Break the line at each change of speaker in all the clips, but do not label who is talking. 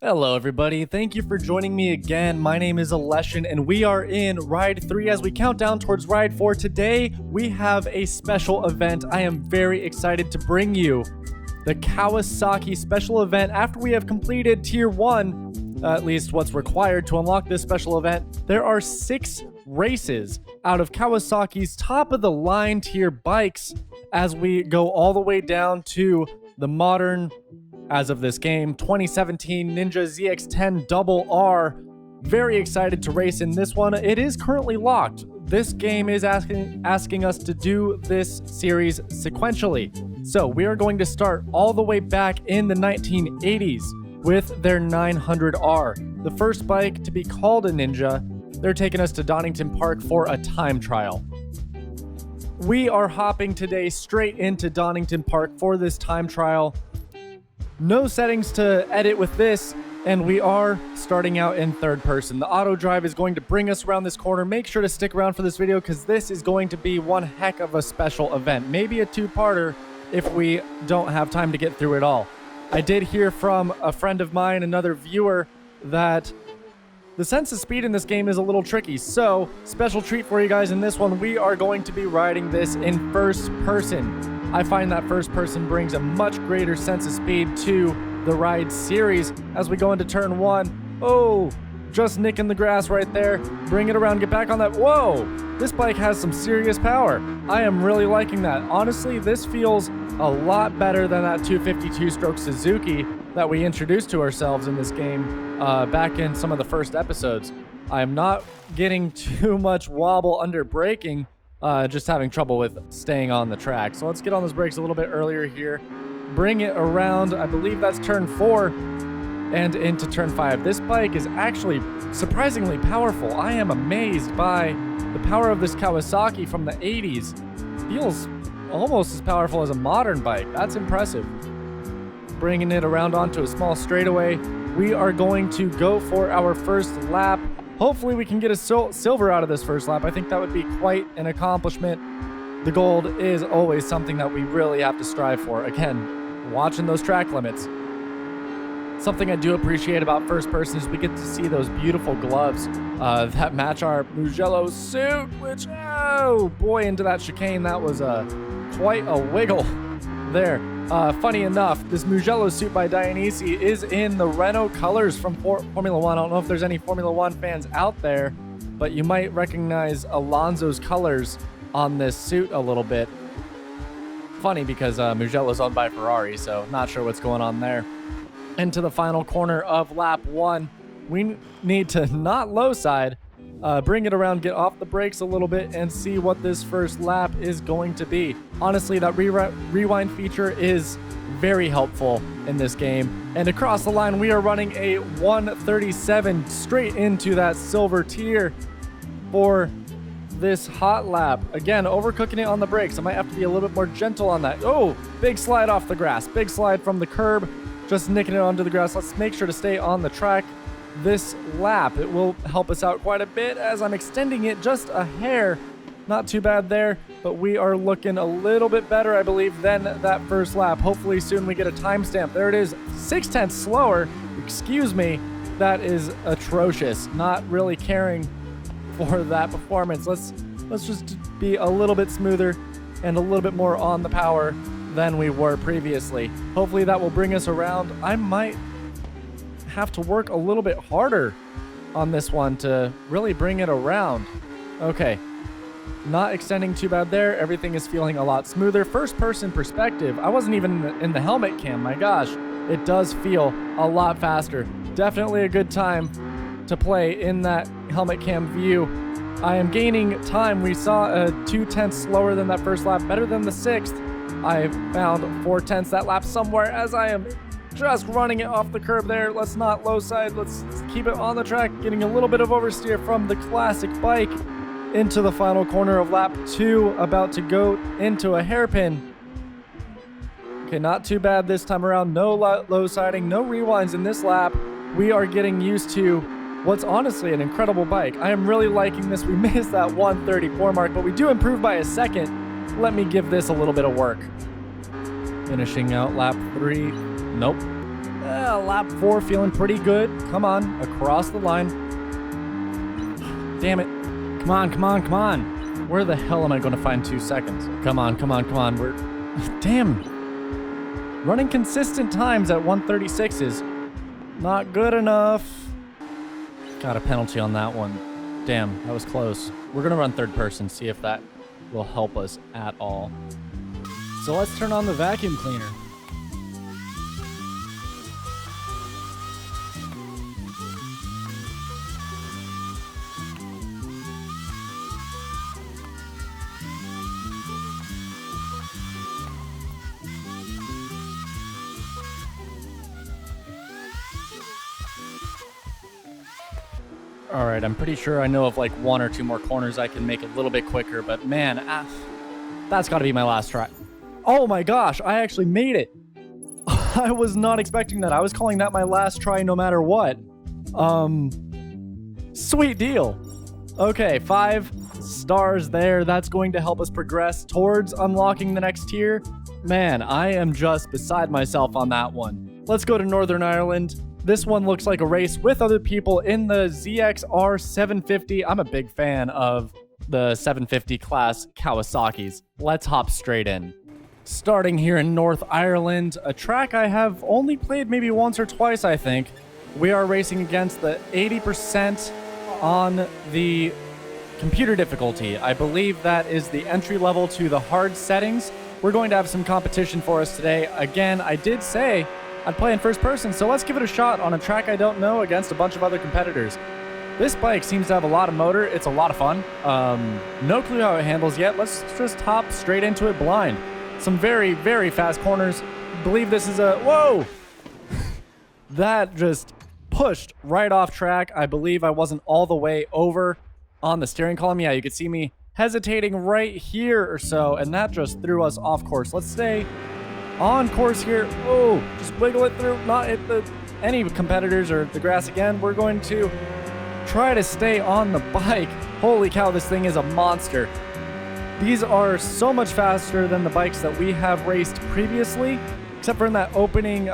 Hello everybody, thank you for joining me again. My name is Aleshin and we are in Ride 3 as we count down towards Ride 4. Today, we have a special event I am very excited to bring you. The Kawasaki special event after we have completed Tier 1, at least what's required to unlock this special event. There are 6 races out of Kawasaki's top of the line tier bikes as we go all the way down to the modern, as of this game, 2017 Ninja ZX-10 RR. Very excited to race in this one. It is currently locked. This game is asking us to do this series sequentially. So we are going to start all the way back in the 1980s with their 900R. The first bike to be called a Ninja. They're taking us to Donington Park for a time trial. We are hopping today straight into Donington Park for this time trial. No settings to edit with this, and we are starting out in third person. The auto drive is going to bring us around this corner. Make sure to stick around for this video because this is going to be one heck of a special event. Maybe a two-parter if we don't have time to get through it all. I did hear from a friend of mine, another viewer, that the sense of speed in this game is a little tricky. So, special treat for you guys in this one. We are going to be riding this in first person. I find that first person brings a much greater sense of speed to the ride series as we go into turn 1. Oh, just nicking the grass right there. Bring it around, get back on that. Whoa, this bike has some serious power. I am really liking that. Honestly, this feels a lot better than that 252-stroke Suzuki that we introduced to ourselves in this game back in some of the first episodes. I am not getting too much wobble under braking. Just having trouble with staying on the track. So let's get on those brakes a little bit earlier here. Bring it around, I believe that's turn 4 and into turn 5. This bike is actually surprisingly powerful. I am amazed by the power of this Kawasaki from the 80s. Feels almost as powerful as a modern bike. That's impressive. Bringing it around onto a small straightaway. We are going to go for our first lap. Hopefully we can get a silver out of this first lap. I think that would be quite an accomplishment. The gold is always something that we really have to strive for. Again, watching those track limits. Something I do appreciate about first person is we get to see those beautiful gloves that match our Mugello suit, which, oh boy, into that chicane, that was quite a wiggle there. Funny enough, this Mugello suit by Dionysi is in the Renault colors from Formula 1. I don't know if there's any Formula 1 fans out there, but you might recognize Alonso's colors on this suit a little bit. Funny because Mugello's owned by Ferrari, so not sure what's going on there. Into the final corner of lap 1. We need to not low side, bring it around, get off the brakes a little bit, and see what this first lap is going to be. Honestly, that rewind feature is very helpful in this game. And across the line, we are running a 137 straight into that silver tier for this hot lap. Again, overcooking it on the brakes. I might have to be a little bit more gentle on that. Oh, big slide off the grass. Big slide from the curb. Just nicking it onto the grass. Let's make sure to stay on the track this lap. It will help us out quite a bit as I'm extending it just a hair. Not too bad there, but we are looking a little bit better, I believe, than that first lap. Hopefully soon we get a timestamp. There it is, 0.6 slower. Excuse me, that is atrocious. Not really caring for that performance. Let's just be a little bit smoother and a little bit more on the power than we were previously. Hopefully that will bring us around. I might have to work a little bit harder on this one to really bring it around. Okay, not extending too bad there. Everything is feeling a lot smoother. First person perspective. I wasn't even in the helmet cam. My gosh, it does feel a lot faster. Definitely a good time to play in that helmet cam view. I am gaining time. We saw a 0.2 slower than that first lap, better than the 6th. I found 0.4 that lap somewhere as I am just running it off the curb there. Let's not low side. Let's keep it on the track. Getting a little bit of oversteer from the classic bike into the final corner of lap 2. About to go into a hairpin. Okay, not too bad this time around. No low siding, no rewinds in this lap. We are getting used to what's honestly an incredible bike. I am really liking this. We missed that 134 mark, but we do improve by a second. Let me give this a little bit of work. Finishing out lap 3. Nope. Lap 4 feeling pretty good. Come on, across the line. Damn it. Come on, come on, come on. Where the hell am I going to find 2 seconds? Come on, come on, come on. We're... Damn. Running consistent times at 1:36 is not good enough. Got a penalty on that one. Damn, that was close. We're going to run third person, see if that will help us at all. So let's turn on the vacuum cleaner. All right, I'm pretty sure I know of like 1 or 2 more corners I can make a little bit quicker, but man, that's got to be my last try. Oh my gosh, I actually made it. I was not expecting that. I was calling that my last try no matter what. Sweet deal. Okay, 5 stars there. That's going to help us progress towards unlocking the next tier. Man, I am just beside myself on that one. Let's go to Northern Ireland. This one looks like a race with other people in the ZXR 750. I'm a big fan of the 750 class Kawasaki's. Let's hop straight in. Starting here in North Ireland, a track I have only played maybe once or twice, I think. We are racing against the 80% on the computer difficulty. I believe that is the entry level to the hard settings. We're going to have some competition for us today. Again, I did say I'd play in first person, so let's give it a shot on a track I don't know against a bunch of other competitors. This bike seems to have a lot of motor. It's a lot of fun. No clue how it handles yet. Let's just hop straight into it blind. Some very, very fast corners. I believe this is a... Whoa! That just pushed right off track. I believe I wasn't all the way over on the steering column. Yeah, you could see me hesitating right here or so, and that just threw us off course. Let's stay on course here. Oh, just wiggle it through, not hit any competitors or the grass again. We're going to try to stay on the bike. Holy cow, this thing is a monster. These are so much faster than the bikes that we have raced previously, except for in that opening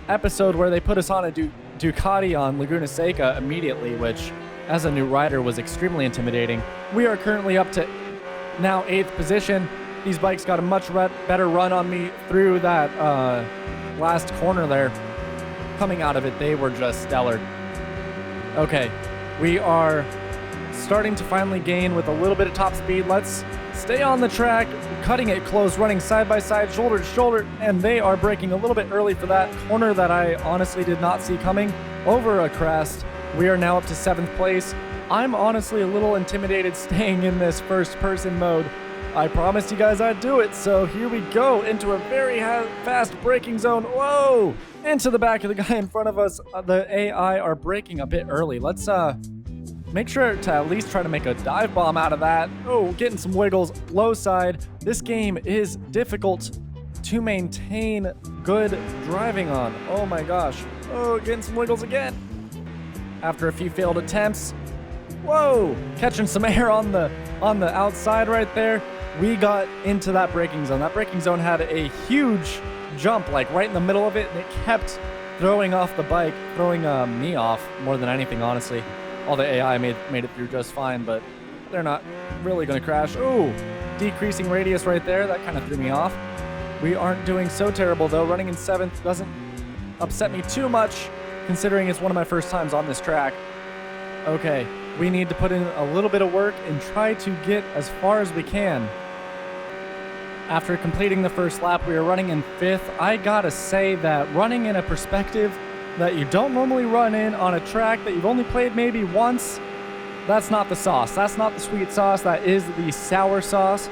episode where they put us on a Ducati on Laguna Seca immediately, which as a new rider was extremely intimidating. We are currently up to now 8th position. These bikes got a much better run on me through that last corner there. Coming out of it, they were just stellar. Okay, we are starting to finally gain with a little bit of top speed. Let's stay on the track, cutting it close, running side by side, shoulder to shoulder, and they are braking a little bit early for that corner that I honestly did not see coming. Over a crest, we are now up to 7th place. I'm honestly a little intimidated staying in this first person mode. I promised you guys I'd do it, so here we go into a very fast braking zone. Whoa! Into the back of the guy in front of us. The AI are braking a bit early. Let's make sure to at least try to make a dive bomb out of that. Oh, getting some wiggles. Low side. This game is difficult to maintain good driving on. Oh my gosh. Oh, getting some wiggles again. After a few failed attempts. Whoa! Catching some air on the outside right there. We got into that braking zone. That braking zone had a huge jump, like right in the middle of it, and it kept throwing off the bike, throwing me off more than anything, honestly. All the AI made it through just fine, but they're not really going to crash. Ooh, decreasing radius right there. That kind of threw me off. We aren't doing so terrible, though. Running in 7th doesn't upset me too much, considering it's one of my first times on this track. Okay, we need to put in a little bit of work and try to get as far as we can. After completing the first lap, we are running in 5th. I gotta say that running in a perspective that you don't normally run in on a track that you've only played maybe once, that's not the sauce. That's not the sweet sauce. That is the sour sauce.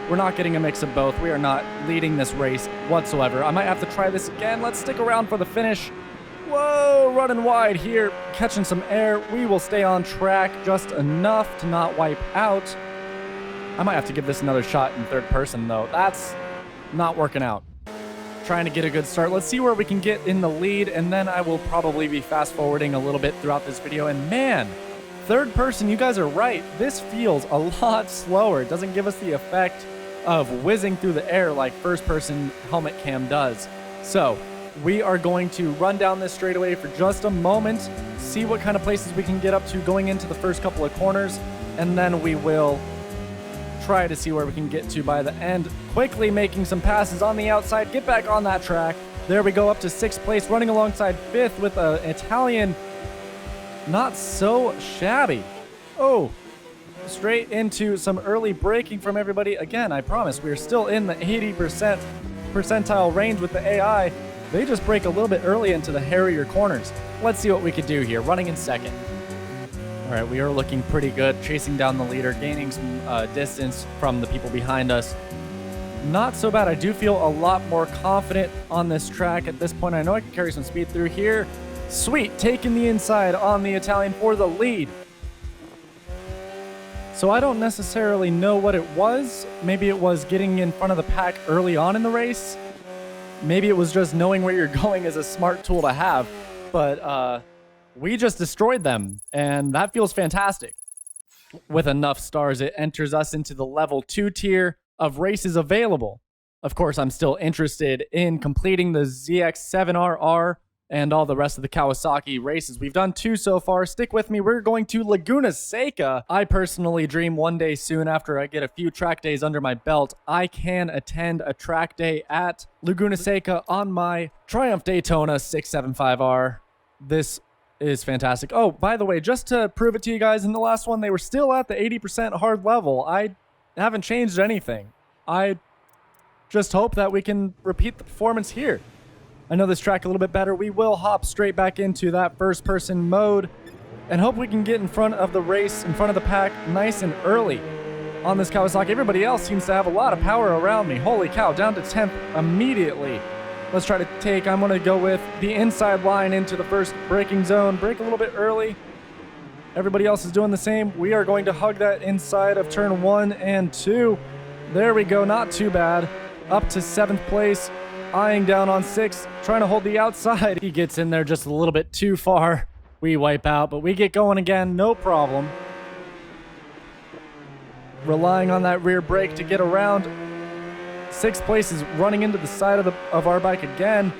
We're not getting a mix of both. We are not leading this race whatsoever. I might have to try this again. Let's stick around for the finish. Whoa, running wide here, catching some air. We will stay on track just enough to not wipe out. I might have to give this another shot in third person, though. That's not working out. Trying to get a good start. Let's see where we can get in the lead, and then I will probably be fast-forwarding a little bit throughout this video. And man, third person, you guys are right. This feels a lot slower. It doesn't give us the effect of whizzing through the air like first person helmet cam does. So We are going to run down this straightaway for just a moment, see what kind of places we can get up to going into the first couple of corners, and then we will try to see where we can get to by the end. Quickly making some passes on the outside, get back on that track. There we go, up to 6th place, running alongside 5th with an Italian. Not so shabby. Oh, straight into some early braking from everybody. Again, I promise, we're still in the 80% percentile range with the AI. They just brake a little bit early into the hairier corners. Let's see what we could do here, running in 2nd. All right, we are looking pretty good, chasing down the leader, gaining some distance from the people behind us. Not so bad. I do feel a lot more confident on this track at this point. I know I can carry some speed through here. Sweet, taking the inside on the Italian for the lead. So I don't necessarily know what it was. Maybe it was getting in front of the pack early on in the race. Maybe it was just knowing where you're going is a smart tool to have. But we just destroyed them, and that feels fantastic. With enough stars, it enters us into the level 2 tier of races available. Of course, I'm still interested in completing the ZX7RR and all the rest of the Kawasaki races. We've done 2 so far. Stick with me. We're going to Laguna Seca. I personally dream one day soon, after I get a few track days under my belt, I can attend a track day at Laguna Seca on my Triumph Daytona 675R. This is fantastic. Oh, by the way, just to prove it to you guys, in the last one, they were still at the 80% hard level. I haven't changed anything. I just hope that we can repeat the performance here. I know this track a little bit better. We will hop straight back into that first-person mode and hope we can get in front of the race, in front of the pack, nice and early on this Kawasaki. Everybody else seems to have a lot of power around me. Holy cow, down to 10th immediately. Let's try to take, I'm going to go with the inside line into the first braking zone. Brake a little bit early. Everybody else is doing the same. We are going to hug that inside of turn 1 and 2. There we go, not too bad. Up to 7th place. Eyeing down on 6, trying to hold the outside. He gets in there just a little bit too far. We wipe out, but we get going again, no problem. Relying on that rear brake to get around. 6th place is running into the side of our bike again.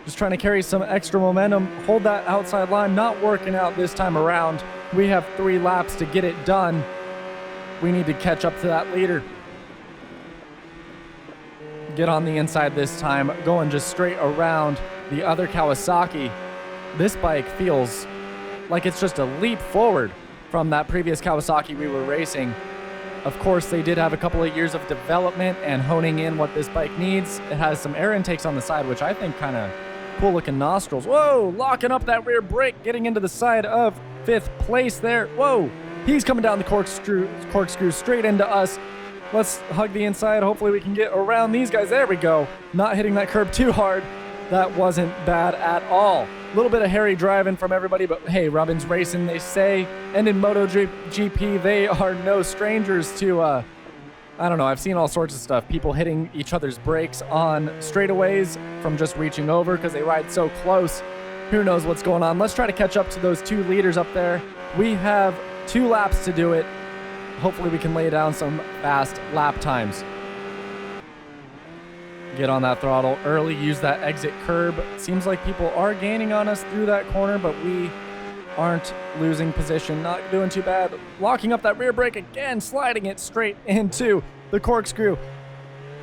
Just trying to carry some extra momentum. Hold that outside line, not working out this time around. We have 3 laps to get it done. We need to catch up to that leader. Get on the inside this time, going just straight around the other Kawasaki. This bike feels like it's just a leap forward from that previous Kawasaki we were racing. Of course, they did have a couple of years of development and honing in what this bike needs. It has some air intakes on the side, which I think kind of cool looking nostrils. Whoa, locking up that rear brake, getting into the side of 5th place there. Whoa, he's coming down the corkscrew straight into us. Let's hug the inside. Hopefully we can get around these guys. There we go. Not hitting that curb too hard. That wasn't bad at all. A little bit of hairy driving from everybody, but hey, Robin's racing, they say. And in MotoGP, they are no strangers to, I don't know, I've seen all sorts of stuff. People hitting each other's brakes on straightaways from just reaching over because they ride so close. Who knows what's going on. Let's try to catch up to those 2 leaders up there. We have 2 laps to do it. Hopefully we can lay down some fast lap times. Get on that throttle early, use that exit curb. Seems like people are gaining on us through that corner, but we aren't losing position. Not doing too bad. Locking up that rear brake again, sliding it straight into the corkscrew.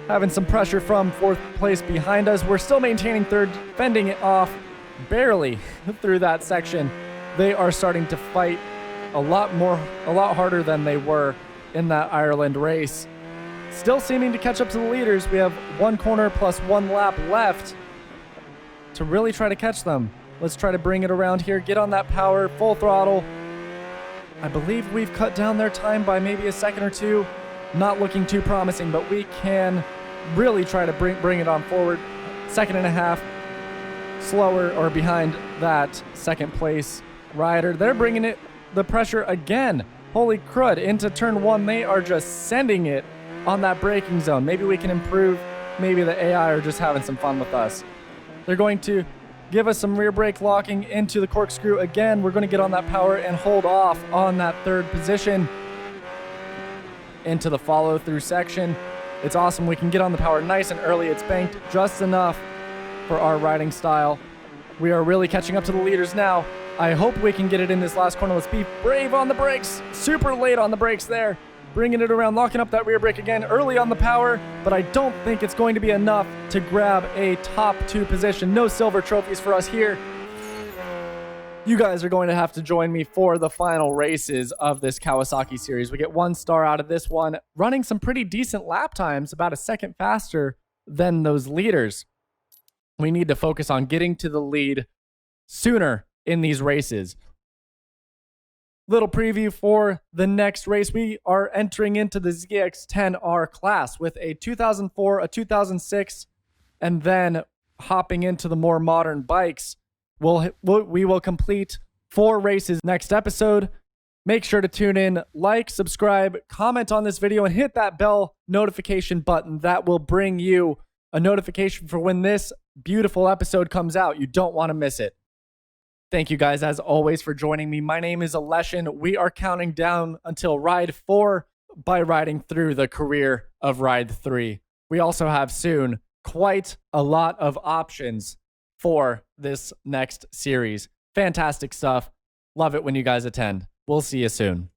Having some pressure from 4th place behind us. We're still maintaining 3rd, fending it off barely through that section. They are starting to fight a lot harder than they were in that Ireland race. Still seeming to catch up to the leaders. We have 1 corner plus 1 lap left to really try to catch them. Let's try to bring it around here. Get on that power, full throttle. I believe we've cut down their time by maybe a second or 2. Not looking too promising, but we can really try to bring it on forward. 2.5 slower or behind that 2nd place rider. They're bringing it the pressure again. Holy crud, into turn 1, they are just sending it on that braking zone. Maybe we can improve. Maybe the AI are just having some fun with us. They're going to give us some rear brake locking into the corkscrew again. We're going to get on that power and hold off on that 3rd position into the follow-through section. It's awesome. We can get on the power nice and early. It's banked just enough for our riding style. We are really catching up to the leaders now. I hope we can get it in this last corner. Let's be brave on the brakes. Super late on the brakes there. Bringing it around, locking up that rear brake again, early on the power, but I don't think it's going to be enough to grab a top 2 position. No silver trophies for us here. You guys are going to have to join me for the final races of this Kawasaki series. We get 1 star out of this one, running some pretty decent lap times, about a second faster than those leaders. We need to focus on getting to the lead sooner in these races. Little preview for the next race. We are entering into the ZX10R class with a 2004, a 2006, and then hopping into the more modern bikes. We will complete 4 races next episode. Make sure to tune in, like, subscribe, comment on this video, and hit that bell notification button. That will bring you a notification for when this beautiful episode comes out. You don't want to miss it. Thank you guys, as always, for joining me. My name is Aleshin. We are counting down until Ride 4 by riding through the career of Ride 3. We also have soon quite a lot of options for this next series. Fantastic stuff. Love it when you guys attend. We'll see you soon.